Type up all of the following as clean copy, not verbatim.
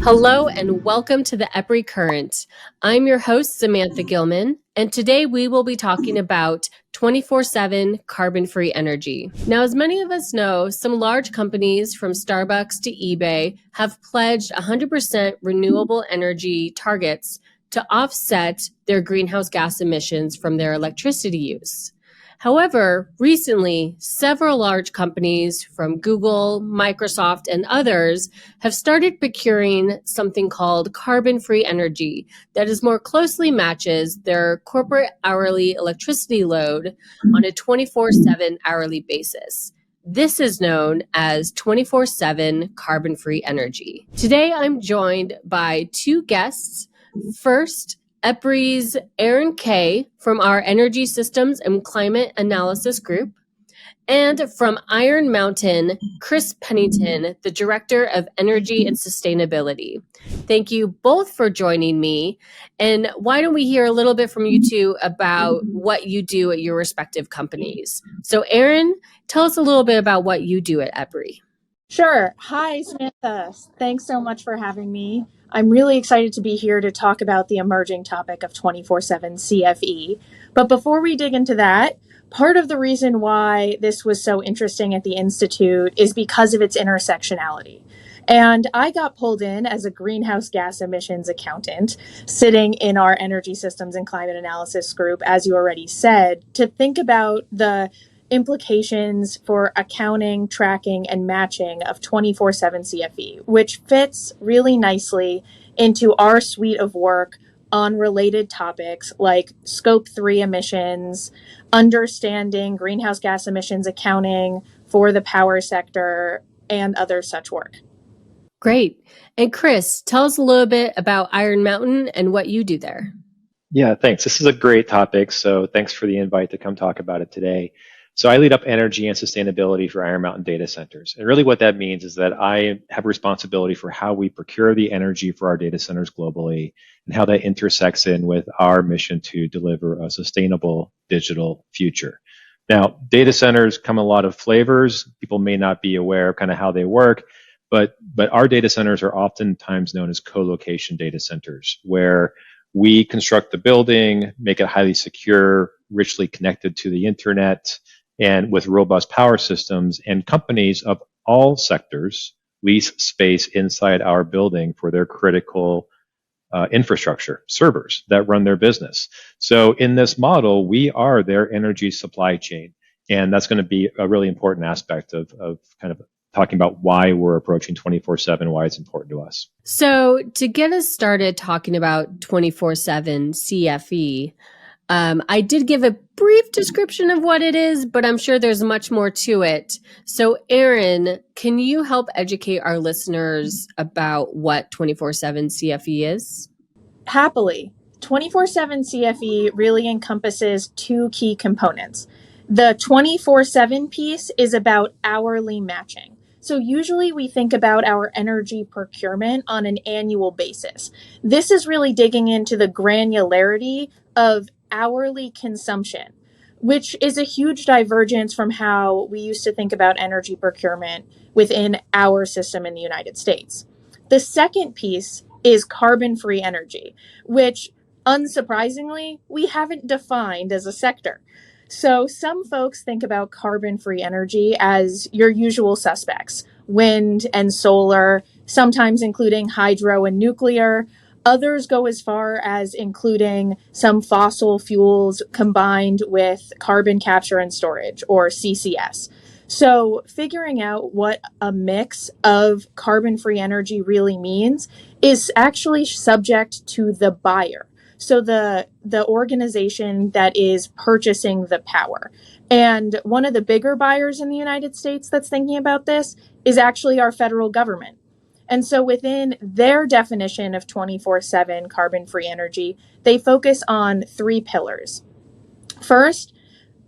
Hello and welcome to the EPRI Current. I'm your host, Samantha Gilman, and today we will be talking about 24/7 carbon-free energy. Now, as many of us know, some large companies from Starbucks to eBay have pledged 100% renewable energy targets to offset their greenhouse gas emissions from their electricity use. However, recently, several large companies from Google, Microsoft, and others have started procuring something called carbon-free energy that is more closely matches their corporate hourly electricity load on a 24/7 hourly basis. This is known as 24/7 carbon-free energy. Today, I'm joined by two guests. First, EPRI's Arin Kaye from our Energy Systems and Climate Analysis Group, and from Iron Mountain, Chris Pennington, the Director of Energy and Sustainability. Thank you both for joining me. And why don't we hear a little bit from you two about what you do at your respective companies? So Arin, tell us a little bit about what you do at EPRI. Sure. Hi, Samantha. Thanks so much for having me. I'm really excited to be here to talk about the emerging topic of 24/7 CFE. But before we dig into that, part of the reason why this was so interesting at the Institute is because of its intersectionality. And I got pulled in as a greenhouse gas emissions accountant, sitting in our Energy Systems and Climate Analysis Group, as you already said, to think about the implications for accounting, tracking, and matching of 24/7 CFE, which fits really nicely into our suite of work on related topics like Scope 3 emissions, understanding greenhouse gas emissions accounting for the power sector, and other such work. Great. And Chris, tell us a little bit about Iron Mountain and what you do there. Yeah, thanks. This is a great topic. So thanks for the invite to come talk about it today. So I lead up energy and sustainability for Iron Mountain data centers. And really what that means is that I have responsibility for how we procure the energy for our data centers globally and how that intersects in with our mission to deliver a sustainable digital future. Now, data centers come in a lot of flavors. People may not be aware of kind of how they work, but our data centers are oftentimes known as co-location data centers, where we construct the building, make it highly secure, richly connected to the internet, and with robust power systems, and companies of all sectors lease space inside our building for their critical infrastructure, servers that run their business. So in this model, we are their energy supply chain. And that's going to be a really important aspect of kind of talking about why we're approaching 24/7, why it's important to us. So to get us started talking about 24/7 CFE, I did give a brief description of what it is, but I'm sure there's much more to it. So Arin, can you help educate our listeners about what 24/7 CFE is? Happily. 24/7 CFE really encompasses two key components. The 24/7 piece is about hourly matching. So usually we think about our energy procurement on an annual basis. This is really digging into the granularity of hourly consumption, which is a huge divergence from how we used to think about energy procurement within our system in the United States. The second piece is carbon-free energy, which unsurprisingly, we haven't defined as a sector. So some folks think about carbon-free energy as your usual suspects, wind and solar, sometimes including hydro and nuclear. Others go as far as including some fossil fuels combined with carbon capture and storage, or CCS. So figuring out what a mix of carbon-free energy really means is actually subject to the buyer. So the organization that is purchasing the power. And one of the bigger buyers in the United States that's thinking about this is actually our federal government. And so within their definition of 24/7 carbon-free energy, they focus on three pillars. First,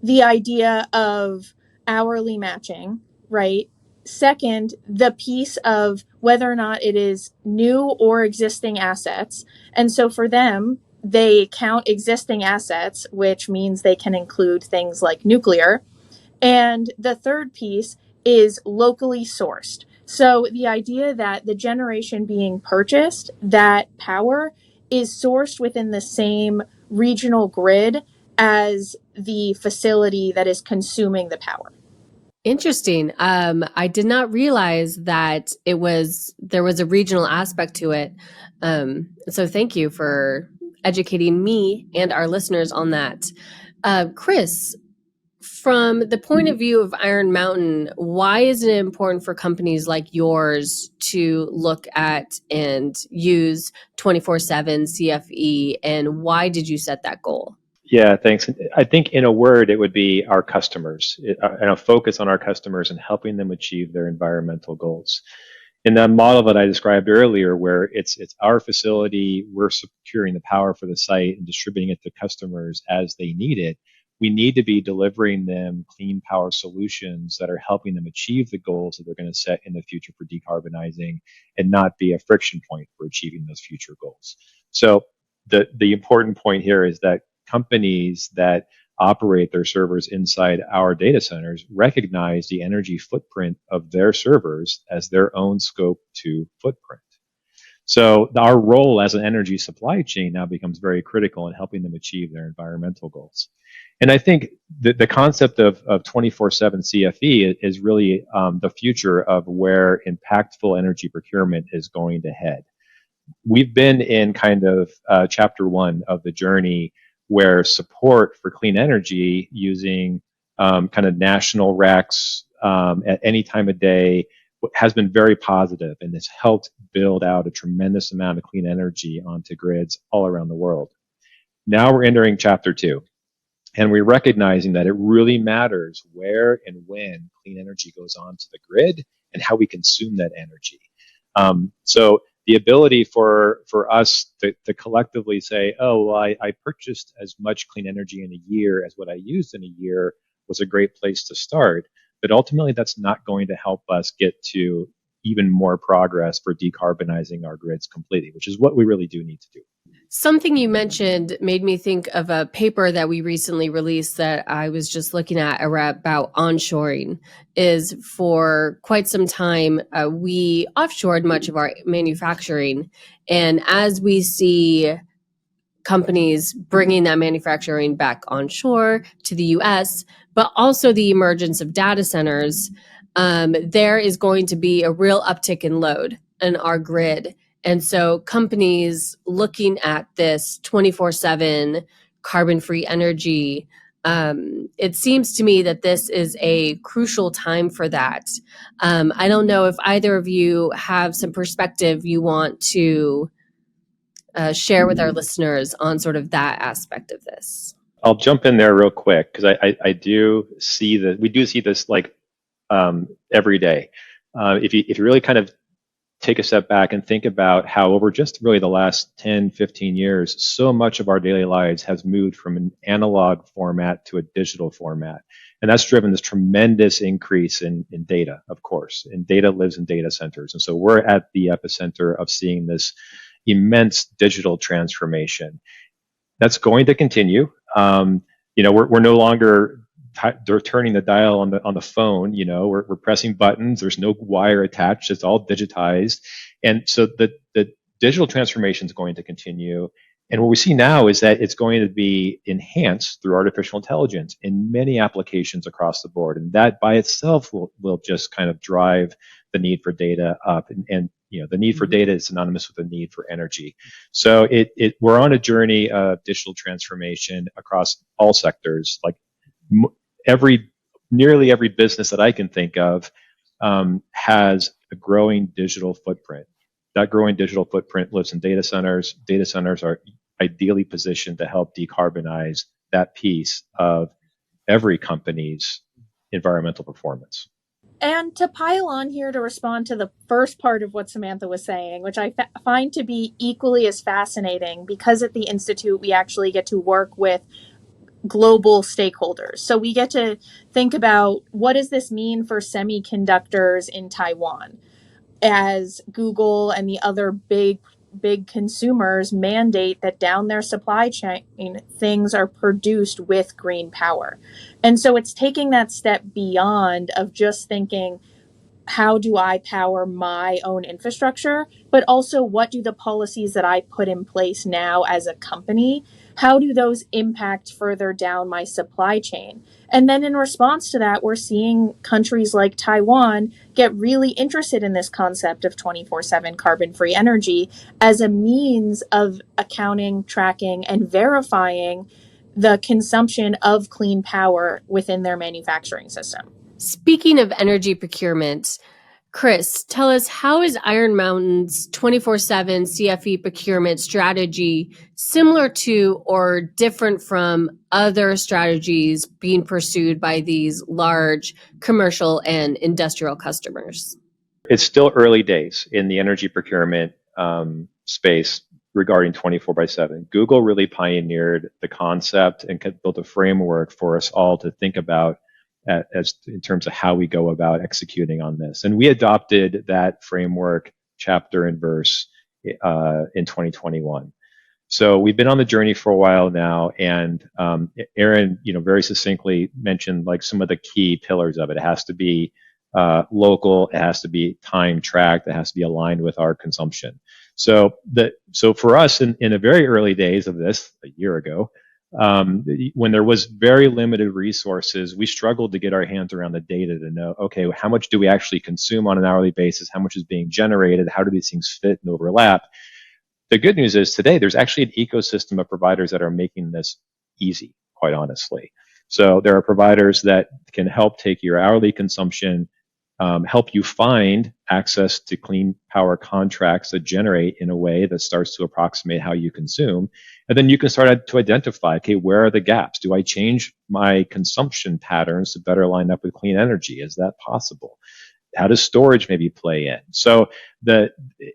the idea of hourly matching, right? Second, the piece of whether or not it is new or existing assets. And so for them, they count existing assets, which means they can include things like nuclear. And the third piece is locally sourced. So the idea that the generation being purchased, that power is sourced within the same regional grid as the facility that is consuming the power. Interesting. I did not realize that there was a regional aspect to it. So thank you for educating me and our listeners on that. Chris, from the point of view of Iron Mountain, why is it important for companies like yours to look at and use 24/7 CFE, and why did you set that goal? Yeah, thanks. I think in a word, it would be our customers and a focus on our customers and helping them achieve their environmental goals. In that model that I described earlier, where it's our facility, we're securing the power for the site and distributing it to customers as they need it. We need to be delivering them clean power solutions that are helping them achieve the goals that they're going to set in the future for decarbonizing and not be a friction point for achieving those future goals. So the important point here is that companies that operate their servers inside our data centers recognize the energy footprint of their servers as their own scope 2 footprint. So our role as an energy supply chain now becomes very critical in helping them achieve their environmental goals. And I think the concept of 24/7 CFE is really the future of where impactful energy procurement is going to head. We've been in kind of chapter 1 of the journey where support for clean energy using kind of national RECs at any time of day has been very positive and has helped build out a tremendous amount of clean energy onto grids all around the world. Now we're entering chapter 2, and we're recognizing that it really matters where and when clean energy goes onto the grid and how we consume that energy. So the ability for us to collectively say, oh, well, I purchased as much clean energy in a year as what I used in a year was a great place to start. But ultimately, that's not going to help us get to even more progress for decarbonizing our grids completely, which is what we really do need to do. Something you mentioned made me think of a paper that we recently released that I was just looking at about onshoring. Is for quite some time, we offshored much of our manufacturing. And as we see companies bringing that manufacturing back onshore to the US, but also the emergence of data centers, there is going to be a real uptick in load in our grid. And so companies looking at this 24/7 carbon-free energy, it seems to me that this is a crucial time for that. I don't know if either of you have some perspective you want to share with our listeners on sort of that aspect of this. I'll jump in there real quick because I do see that we do see this like every day. If you really kind of take a step back and think about how over just really the last 10, 15 years, so much of our daily lives has moved from an analog format to a digital format. And that's driven this tremendous increase in data, of course. And data lives in data centers. And so we're at the epicenter of seeing this immense digital transformation. That's going to continue. We're no longer they're turning the dial on the phone. We're pressing buttons. There's no wire attached. It's all digitized, and so the digital transformation is going to continue. And what we see now is that it's going to be enhanced through artificial intelligence in many applications across the board, and that by itself will just kind of drive the need for data up. And the need for data is synonymous with the need for energy. So we're on a journey of digital transformation across all sectors. Like nearly every business that I can think of has a growing digital footprint. That growing digital footprint lives in data centers. Data centers are ideally positioned to help decarbonize that piece of every company's environmental performance. And to pile on here to respond to the first part of what Samantha was saying, which I find to be equally as fascinating, because at the Institute we actually get to work with global stakeholders. So we get to think about, what does this mean for semiconductors in Taiwan as Google and the other big consumers mandate that down their supply chain things are produced with green power. And so it's taking that step beyond of just thinking, how do I power my own infrastructure, but also what do the policies that I put in place now as a company, how do those impact further down my supply chain? And then in response to that, we're seeing countries like Taiwan get really interested in this concept of 24/7 carbon-free energy as a means of accounting, tracking, and verifying the consumption of clean power within their manufacturing system. Speaking of energy procurement, Chris, tell us, how is Iron Mountain's 24/7 CFE procurement strategy similar to or different from other strategies being pursued by these large commercial and industrial customers? It's still early days in the energy procurement space regarding 24/7. Google really pioneered the concept and built a framework for us all to think about as in terms of how we go about executing on this. And we adopted that framework chapter and verse in 2021. So we've been on the journey for a while now, and Arin, very succinctly mentioned like some of the key pillars of it. It has to be local, it has to be time tracked, it has to be aligned with our consumption. So for us in the very early days of this, a year ago, when there was very limited resources, we struggled to get our hands around the data to know, okay, how much do we actually consume on an hourly basis? How much is being generated? How do these things fit and overlap? The good news is today there's actually an ecosystem of providers that are making this easy, quite honestly. So there are providers that can help take your hourly consumption, help you find access to clean power contracts that generate in a way that starts to approximate how you consume. And then you can start to identify, okay, where are the gaps? Do I change my consumption patterns to better line up with clean energy? Is that possible? How does storage maybe play in? So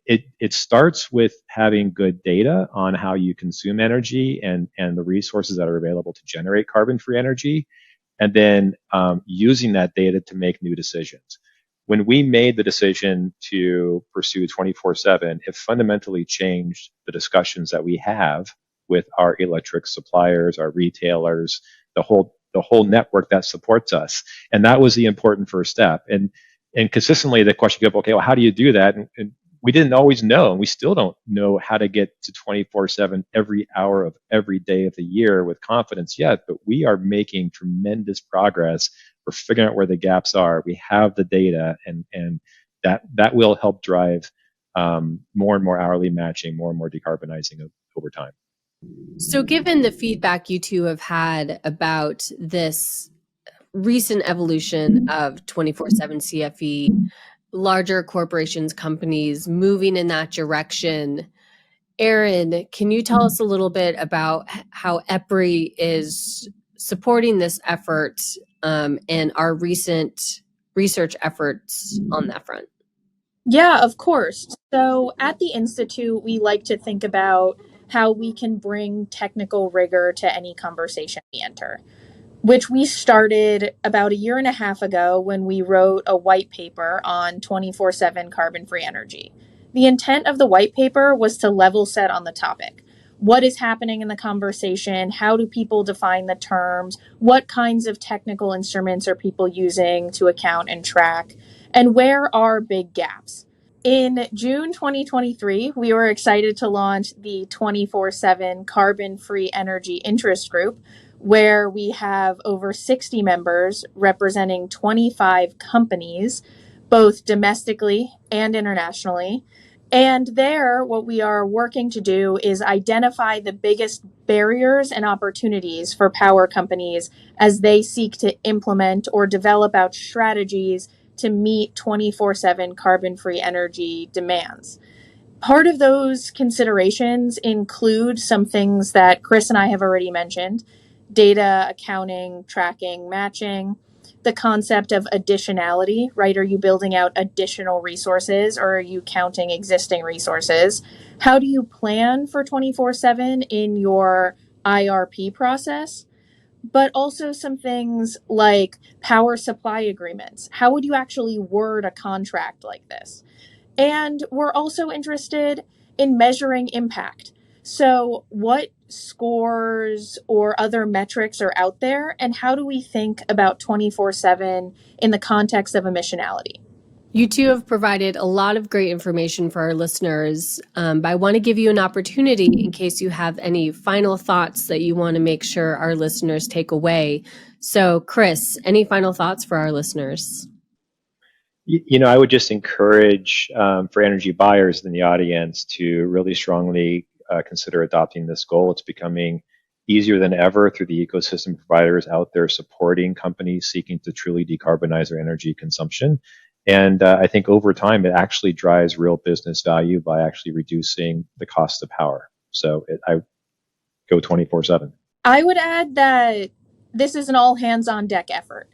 it starts with having good data on how you consume energy and the resources that are available to generate carbon-free energy, and then using that data to make new decisions. When we made the decision to pursue 24/7, it fundamentally changed the discussions that we have with our electric suppliers, our retailers, the whole network that supports us. And that was the important first step. And consistently the question goes, okay, well, how do you do that? And we didn't always know, and we still don't know how to get to 24/7 every hour of every day of the year with confidence yet, but we are making tremendous progress. We're figuring out where the gaps are. We have the data, and that will help drive more and more hourly matching, more and more decarbonizing over time. So given the feedback you two have had about this recent evolution of 24/7 CFE, larger corporations, companies moving in that direction, Arin, can you tell us a little bit about how EPRI is supporting this effort and our recent research efforts on that front? Yeah, of course. So at the Institute, we like to think about how we can bring technical rigor to any conversation we enter, which we started about a year and a half ago when we wrote a white paper on 24/7 carbon-free energy. The intent of the white paper was to level set on the topic. What is happening in the conversation? How do people define the terms? What kinds of technical instruments are people using to account and track? And where are big gaps? In June 2023, we were excited to launch the 24/7 Carbon-Free Energy Interest Group, where we have over 60 members representing 25 companies, both domestically and internationally. And there, what we are working to do is identify the biggest barriers and opportunities for power companies as they seek to implement or develop out strategies to meet 24/7 carbon-free energy demands. Part of those considerations include some things that Chris and I have already mentioned: data, accounting, tracking, matching, the concept of additionality, right? Are you building out additional resources or are you counting existing resources? How do you plan for 24/7 in your IRP process? But also some things like power supply agreements. How would you actually word a contract like this? And we're also interested in measuring impact. So, what scores or other metrics are out there, and how do we think about 24/7 in the context of emissionality? You two have provided a lot of great information for our listeners, but I want to give you an opportunity in case you have any final thoughts that you want to make sure our listeners take away. So, Chris, any final thoughts for our listeners? I would just encourage for energy buyers in the audience to really strongly consider adopting this goal. It's becoming easier than ever through the ecosystem providers out there supporting companies seeking to truly decarbonize their energy consumption. And I think over time, it actually drives real business value by actually reducing the cost of power. So I go 24/7. I would add that this is an all hands on deck effort.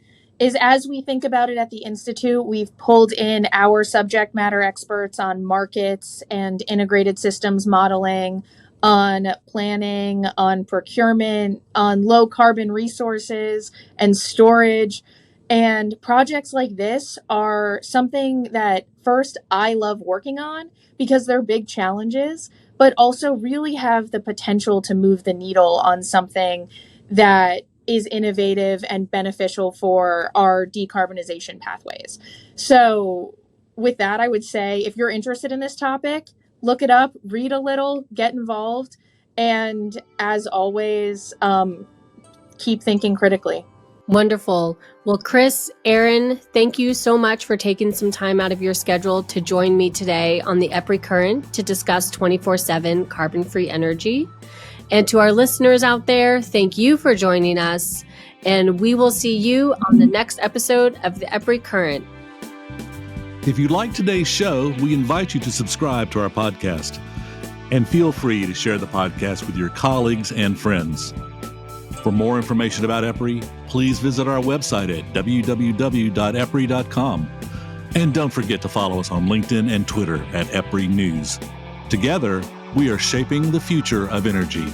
As we think about it at the Institute, we've pulled in our subject matter experts on markets and integrated systems modeling, on planning, on procurement, on low carbon resources and storage. And projects like this are something that first I love working on because they're big challenges, but also really have the potential to move the needle on something that is innovative and beneficial for our decarbonization pathways. So with that, I would say if you're interested in this topic, look it up, read a little, get involved, and as always, keep thinking critically. Wonderful. Well, Chris, Arin, thank you so much for taking some time out of your schedule to join me today on the EPRI Current to discuss 24/7 carbon-free energy. And to our listeners out there, thank you for joining us. And we will see you on the next episode of the EPRI Current. If you like today's show, we invite you to subscribe to our podcast. And feel free to share the podcast with your colleagues and friends. For more information about EPRI, please visit our website at www.epri.com. And don't forget to follow us on LinkedIn and Twitter at EPRI News. Together, we are shaping the future of energy.